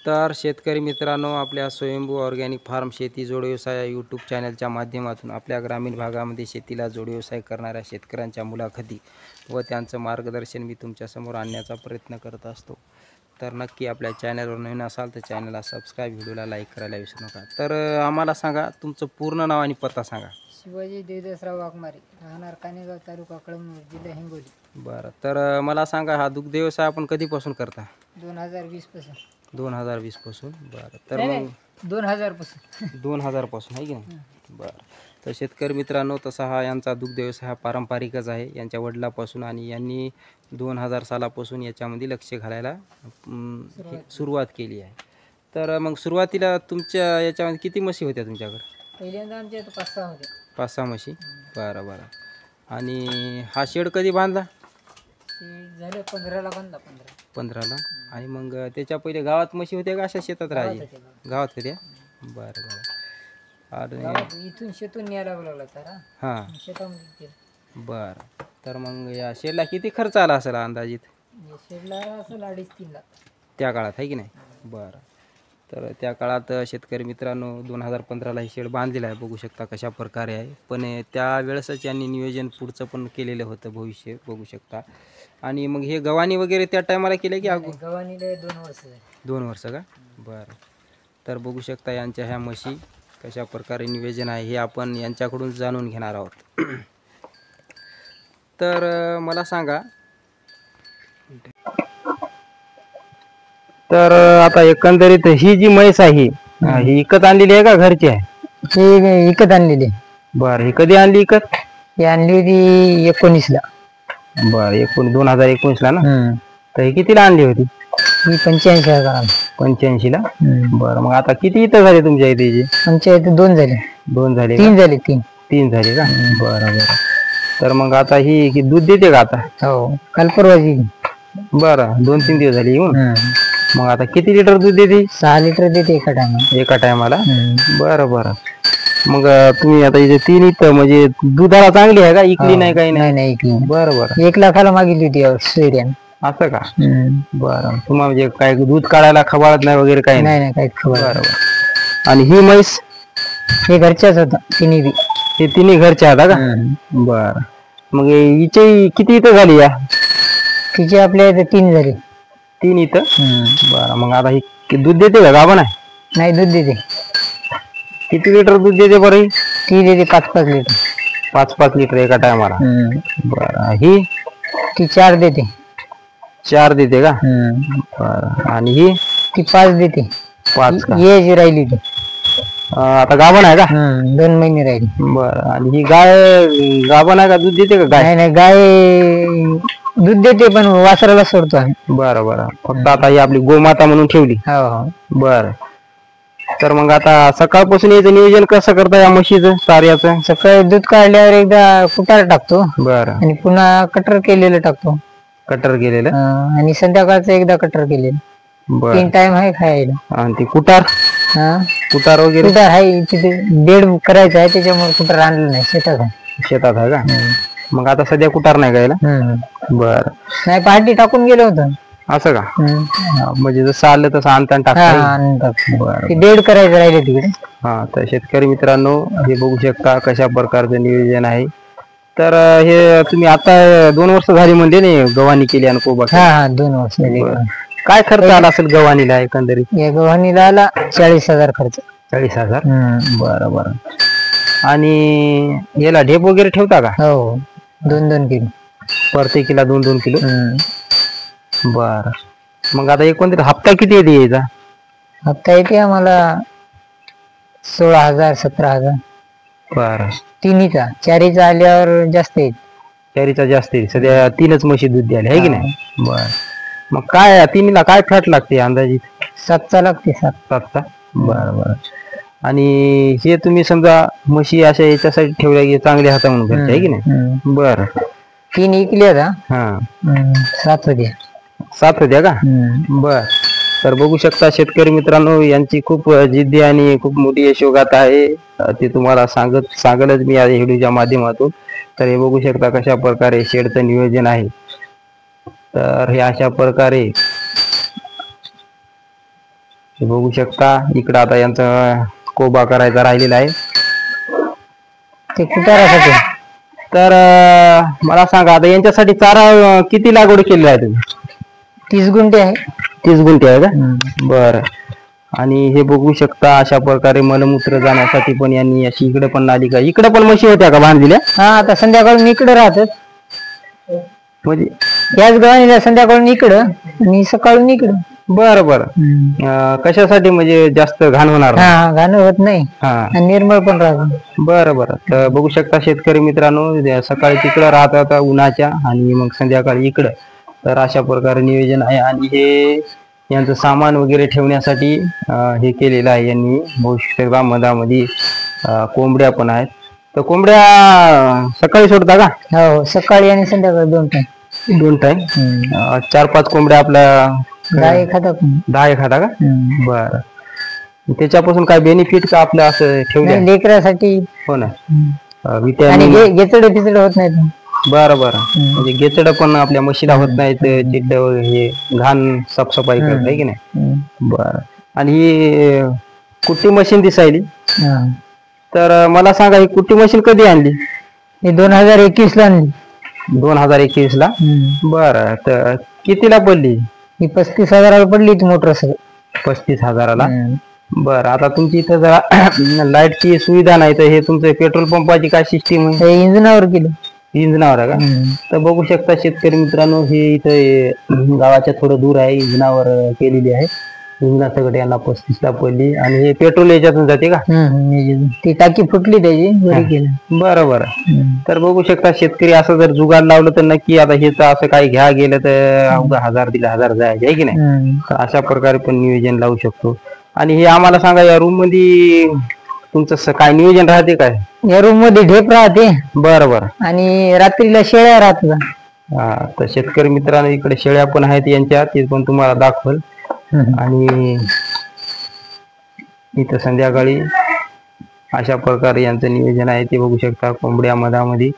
तर शेतकरी मित्रांनो, आपल्या स्वयंभू ऑर्गॅनिक फार्म शेती जोड व्यवसाय या यूट्यूब चॅनलच्या माध्यमातून आपल्या ग्रामीण भागामध्ये शेतीला जोड व्यवसाय करणाऱ्या शेतकऱ्यांच्या मुलाखती व त्यांचं मार्गदर्शन मी तुमच्यासमोर आणण्याचा प्रयत्न करत असतो. तर नक्की आपल्या चॅनलवर नवीन असाल तर चॅनलला सबस्क्राईब, व्हिडिओला लाईक करायला विसरू नका. तर आम्हाला सांगा, तुमचं पूर्ण नाव आणि पत्ता सांगा. शिवाजी देवदासराव वाघमारे, राहणार कानेगाव, तालुका कळमनुर, जिल्हा हिंगोली. बरं, तर मला सांगा, हा दुग्ध व्यवसाय आपण कधीपासून करता? 2020 पासून. 2020 पासून. बरं, तर मग 2000 पासून. 2000 पासून आहे की नाही? बरं, तर शेतकरी मित्रांनो, तसा हा यांचा दुग्ध व्यवसाय हा पारंपरिकच आहे यांच्या वडिलापासून, आणि यांनी 2000 सालापासून याच्यामध्ये लक्ष घालायला सुरुवात केली आहे. तर मग सुरुवातीला तुमच्या याच्यामध्ये किती म्हशी होत्या तुमच्याकडे? पहिल्यांदा आमच्या इथं 5-6 होत्या. 5-6 म्हशी. बरं बरं. आणि हा शेड कधी बांधला? झालं 15ला बांधला. 15ला. आणि मग त्याच्या पहिले गावात म्हशी होत्या का अशा शेतात राहायचे? गावात होत्या. बरं बरं. आणि इथून शेतून न्यायला बोलावला तर हां, शेतामध्ये. बरं. तर मग या शेडला किती खर्च आला असेल अंदाजित? शेडला असेल 2.5-3 लाख त्या काळात, आहे की नाही? बरं. तर त्या काळात शेतकरी मित्रांनो 2015ला हे शेड बांधलेलं आहे, बघू शकता कशा प्रकारे आहे. पण त्यावेळेसच यांनी नियोजन पुढचं पण केलेलं होतं, भविष्य बघू शकता. आणि मग हे गव्हाणी वगैरे त्या टायमाला केलं की गव्हाणीला 2 वर्ष झाली. 2 वर्ष का? बरं. तर बघू शकता यांच्या ह्या म्हशी कशा प्रकारे नियोजन आहे हे आपण यांच्याकडून जाणून घेणार आहोत. तर मला सांगा, तर आता एकंदरीत ही जी म्हैस आहे ही विकत आणलेली आहे का घरची आहे? ही विकत आणलेली. बरं, ही कधी आणली विकत? ही आणली होती 19ला. बरं, 2019ला ना? तर ही कितीला आणली होती? ही 85,000. 85ला. बरं, मग आता किती इथं झाले तुमच्या इथे? आमच्या इथे 2 झाले. 2 झाले? 3 झाले. 3 झाले का? बरं बरं. तर मग आता ही दूध देते का आता? हो, काल परवाची. बरं, 2-3 दिवस झाले येऊन. मग आता किती लिटर दूध देते? 6 लिटर देते एका टायमाला. बरं बरं. मग तुम्ही आता इथे 3 इथं म्हणजे दुधाला चांगली आहे का? इकली नाही काही? नाही इकली. बरं बरं. 1 लाखाला मागितली होती सोयऱ्यान. असं का? बरं. तुम्हाला म्हणजे काय दूध काढायला खबाळत नाही वगैरे काही? नाही काही खबर. बरं. आणि ही म्हैस? हे घरच्याच होता तिन्ही बी. हे तिन्ही घरच्या होता का? बरं. मग हिचे किती इथं झाली या? तिचे आपल्या इथे 3 झाले. 3 इथं? बरं. मग आता ही दूध देते का? गाभण आहे? नाही, दूध देते. किती लिटर दूध देते बरं? ती देते 5-5 लिटर. 5-5 लिटर एका टायमाला. बरं. ही? ती 4 देते. 4 देते का? बरं. आणि ही? ती 5 देते. 5 का? ये जी राहिली ती. आता गाभण आहे का? 2 महिने राहिली. बरं. आणि ही गाय गाभण आहे का? दूध देते का गाय? नाही, गाय दूध देते पण वासराला सोडतो आम्ही. बरं बरं. फक्त आता ही आपली गोमाता म्हणून ठेवली. हो. बरं. तर मग आता सकाळपासून याचं नियोजन कसं करता या म्हशीचं चाऱ्याचं? सकाळी दूध काढल्यावर एकदा कुटार टाकतो. बरं. आणि पुन्हा कटर केलेलं टाकतो. कटर केलेलं? आणि संध्याकाळचं एकदा कटर केलेलं. 3 टाइम आहे खायला. आणि ती कुटार? कुटार वगैरे? कुटार आहे तिथे, बेड करायचं आहे त्याच्यामुळे कुटार आणलं नाही. शेतात आहे का? मग आता सध्या कुटार नाही गायला? बरं. नाही, पहाटे टाकून गेलो होतं. असं का? म्हणजे जसं आलं तसं आणता टाकता. बेड करायचं राहिले तिकडे. हा. तर शेतकरी मित्रांनो, हे बघू शकता कशा प्रकारचं नियोजन आहे. तर हे तुम्ही आता 2 वर्ष झाली म्हणजे नाही गव्हाणी केली आणि कोबा? 2 वर्ष झाली. काय खर्च आला असेल गव्हाणीला एकंदरीत? या गव्हाणीला आला 40,000 खर्च. 40,000? बरं बरं. आणि याला ढेप वगैरे ठेवता का? हो, 2-2 किलो. प्रत्येकीला 2-2 किलो? बरं. मग आता एकंदरीत हप्ता किती येते यायचा? हप्ता येते आम्हाला 16,000-17,000. बरं. तिन्हीचा. 4चा आल्यावर जास्त येईल. 4चा जास्त येईल. सध्या 3च म्हशी दूध द्यायला आहे की नाही? बरं. मग काय तिन्हीला काय फॅट लागते अंदाजित? 7चा लागते. 7चा? बरं बरं. आणि हे तुम्ही समजा म्हशी अशा याच्यासाठी ठेवल्या की चांगल्या हाता म्हणून घरच्या आहे की नाही? बरं. 3 इकल्या का? 7 होत्या. 7 होत्या का? बर. तर बघू शकता शेतकरी मित्रांनो, यांची खूप जिद्दी आणि खूप मोठी यशोगाथा आहे. ते तुम्हाला सांगलच मी या व्हिडिओच्या माध्यमातून. तर हे बघू शकता कशा प्रकारे शेडचं नियोजन आहे. तर हे अशा प्रकारे हे बघू शकता इकडं आता यांचा कोबा करायचा राहिलेला आहे. ते कुटारासाठी. तर मला सांगा आता यांच्यासाठी चारा किती लागवड केलेली आहे तुम्ही? 30 गुंठे आहे. 30 गुंठे आहे का? बरं. आणि हे बघू शकता अशा प्रकारे मलमूत्र जाण्यासाठी पण यांनी अशी इकडे पण नाली का इकडे पण म्हशी होत्या का बांधलेल्या? हा, आता संध्याकाळून इकडे राहतात. म्हणजे याच गव्हाणीला संध्याकाळून इकडं आणि सकाळून इकडं. बरं बरं. कशासाठी म्हणजे जास्त घाण होणार नाही? हा, घाण होत नाही हा, आणि निर्मळ पण राहत. बरं बरं. तर बघू शकता शेतकरी मित्रांनो सकाळी तिकडं राहतात उन्हाच्या आणि मग संध्याकाळी इकडं. तर अशा प्रकारे नियोजन आहे आणि हे यांचं सामान वगैरे ठेवण्यासाठी हे केलेलं आहे यांनी. बघू शकता मधामध्ये कोंबड्या पण आहेत. तर कोंबड्या सकाळी सोडता का? हो, सकाळी आणि संध्याकाळी 2 टाइम. 2 टाइम. 4-5 कोंबड्या आपल्या 10 खातात. 10 खाता का? बरं. त्याच्यापासून काय बेनिफिट का आपलं असं ठेवलं? लेकरासाठी. हो ना. आणि विटॅमिन. गेचड पिचड होत नाही. बरं बरं. म्हणजे गेचड पण आपल्या म्हशीला होत नाहीत. चिड्ड हे घाण साफसफाई करत आहे की नाही? बरं. आणि ही कुट्टी मशीन दिसायली. तर मला सांगा ही कुट्टी मशीन कधी आणली? ही 2021 ला आणली. 2021 ला? बरं. तर कितीला पडली? ही 35,000 पडली ती मोटर सगळं. 35,000ला? बरं. आता तुमची इथं जरा लाईटची सुविधा नाही तर हे तुमचं पेट्रोल पंपाची काय सिस्टीम आहे? हे इंजिनावर केलं. इंजिनावर आहे का? तर बघू शकता शेतकरी मित्रांनो हे इथं गावाच्या थोडं दूर आहे. इंजिनावर केलेली आहे. इंजिनासकट यांना 35ला पडली. आणि हे पेट्रोल याच्यातून जाते का? ती टाकी फुटली त्याची, बरी केलं. बरं बरं. तर बघू शकता शेतकरी असं जर जुगाड लावलं तर नक्की आता हेच असं काही घ्या गेलं तर अवघा 1000 दिला 1000 जायचे आहे की नाही? तर अशा प्रकारे पण नियोजन लावू शकतो. आणि हे आम्हाला सांगा या रूम मध्ये तुमचं काय नियोजन राहते काय? या रूम मध्ये ढेप राहते. बरं बरं. आणि रात्रीला शेळ्या राहतात. हा, तर शेतकरी मित्रांनो इकडे शेळ्या पण आहेत यांच्या, ते पण तुम्हाला दाखवल. आणि इथं संध्याकाळी अशा प्रकारे यांचं नियोजन आहे ते बघू शकता कोंबड्या मधामध्ये.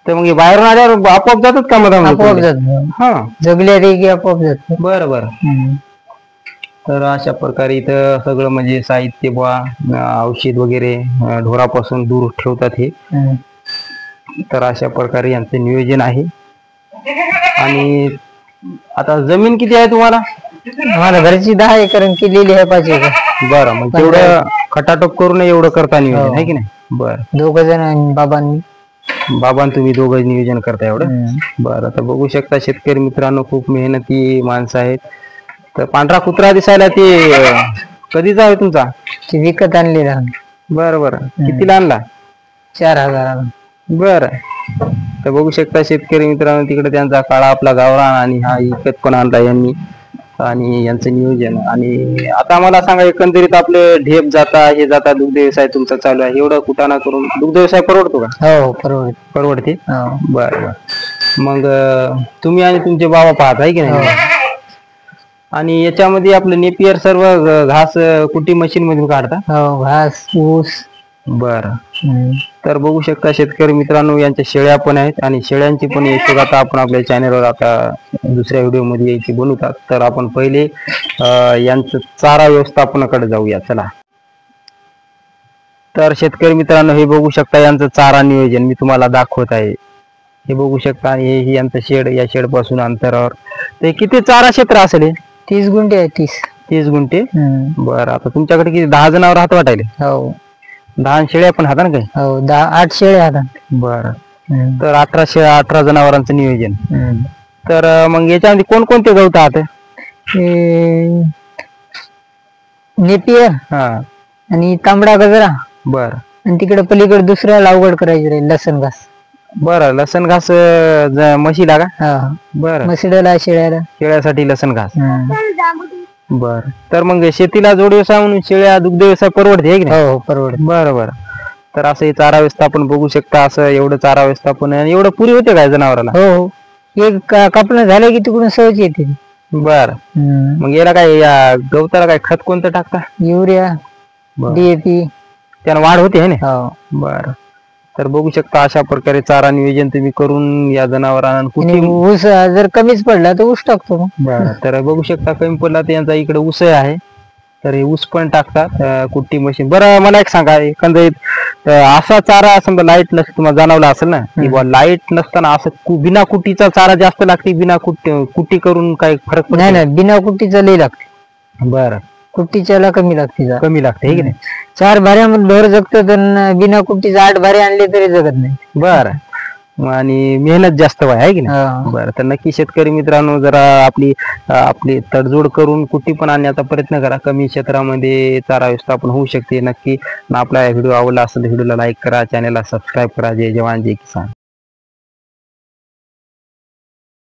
तर मग बाहेरून आल्यावर आपोआप जातात का मधामध्ये? आपोआप जात. हा, जगल्या रे की आपोआप जात. बरं बरं. तर अशा प्रकारे इथं सगळं म्हणजे साहित्य औषध वगैरे ढोरापासून दूर ठेवतात हे. तर अशा प्रकारे यांचं नियोजन आहे. आणि आता जमीन किती आहे तुम्हाला? आम्हाला घरची 10 एकर केलेली आहे 5 एकर. बरं. मग तेवढं खटाटोप करून एवढं करता नियोजन आहे की नाही? बरं. 2 जण आणि बाबांनी. बाबां तुम्ही दोघं नियोजन करता एवढं? बरं. तर बघू शकता शेतकरी मित्रांनो खूप मेहनती माणसं आहेत. तर पांढरा कुत्रा दिसायला ते कधीचा आहे तुमचा? ते विकत आणलेला. बरं बरं. कितीला आणला? 4,000. बरं. तर बघू शकता शेतकरी मित्रांनो तिकडे त्यांचा काळा आपला गावरान आणि हा विकत पण आणला यांनी. आणि यांचं नियोजन. आणि आता मला सांगा एकंदरीत आपले ढेप जाता हे जाता दुग्ध व्यवसाय तुमचा चालू आहे एवढं कुटाणा करून दुग्ध व्यवसाय परवडतो का? हो, परवडते. बरं बरं. मग तुम्ही आणि तुमचे बाबा पाहत आहे की नाही? आणि याच्यामध्ये आपलं नेपियर सर्व घास कुटी मशीन मधून काढता? हो, घास ऊस. बरं. तर बघू शकता शेतकरी मित्रांनो यांच्या शेळ्या पण आहेत आणि शेळ्यांची पण यशोगाथा आता आपण आपल्या चॅनलवर आता दुसऱ्या व्हिडिओ मध्ये यायची बनवतात. तर आपण पहिले यांचं चारा व्यवस्थापनाकडे जाऊया चला. तर शेतकरी मित्रांनो हे बघू शकता यांचं चारा नियोजन मी तुम्हाला दाखवत आहे. हे बघू शकता हे यांचं शेड, या शेड पासून अंतरावर. ते किती चारा क्षेत्र असेल? 30 गुंठे आहे. 30 गुंठे. बरं. आता तुमच्याकडे किती 10 जनावर हात वाटायले? हो. 10 शेळ्या पण हाता ना काही? हो, 8 शेळ्या हातात. बरं. तर 18 शेळ्या 18 जनावरांचं नियोजन. तर मग याच्यामध्ये कोणकोणते गवत आहात? नेपियर आणि तांबडा गजरा. बरं. आणि तिकडे पलीकडे दुसऱ्या लागवड करायची राहील लसण घास. बरं. लसण घास म्हशीला का? हा. बरं. म्हशीला शेळ्याला. शेळ्यासाठी लसण घास. बर. तर मग शेतीला जोड व्यवसाय म्हणून शेळ्या दुग्ध व्यवसाय परवडते की नाही? हो, परवडते. बरं बरं. तर असं हे चारा व्यवस्थापन बघू शकता असं एवढं चारा व्यवस्थापन आणि एवढं पुरी होते काय जनावराला? हो. एक कापणं झालं की तिकडून सहज येते. बर. मग याला काय या गवताला काय खत कोणतं टाकता? Urea, DAP. त्यानं वाढ होते है ना? हो. बर. तर बघू शकता अशा प्रकारे चारा नियोजन तुम्ही करून या जनावरांना. ऊस जर कमीच पडला तर ऊस टाकतो. बरं. तर बघू शकता कमी पडला तर यांचा इकडे ऊस आहे तर हे ऊस पण टाकतात कुट्टी मशीन. बरं मला एक सांगा, एकंदरीत असा चारा समजा लाईट नसतं, तुम्हाला जाणवलं असेल ना की लाईट नसताना असं बिना कुट्टीचा चारा जास्त लागते, बिना कुट्टी करून काही फरक पडतो? नाही बिना कुट्टीचा लई लागते. बरं, कुट्टीच्याला कमी लागते. कमी लागते हे की नाही? 4 भाऱ्यामध्ये ढोर जगत, बिना कुट्टीचा 8 भारे आणले तरी जगत नाही. बरं, आणि मेहनत जास्त आहे की नाही? हा. बरं, तर नक्की शेतकरी मित्रांनो जरा आपली तडजोड करून कुट्टी पण आणण्याचा प्रयत्न करा. कमी क्षेत्रामध्ये चारा व्यवस्थापन होऊ शकते नक्की. आपला व्हिडिओ आवडला असेल तर व्हिडिओला लाईक करा, चॅनलला सबस्क्राईब करा. जय जवान जय किसान.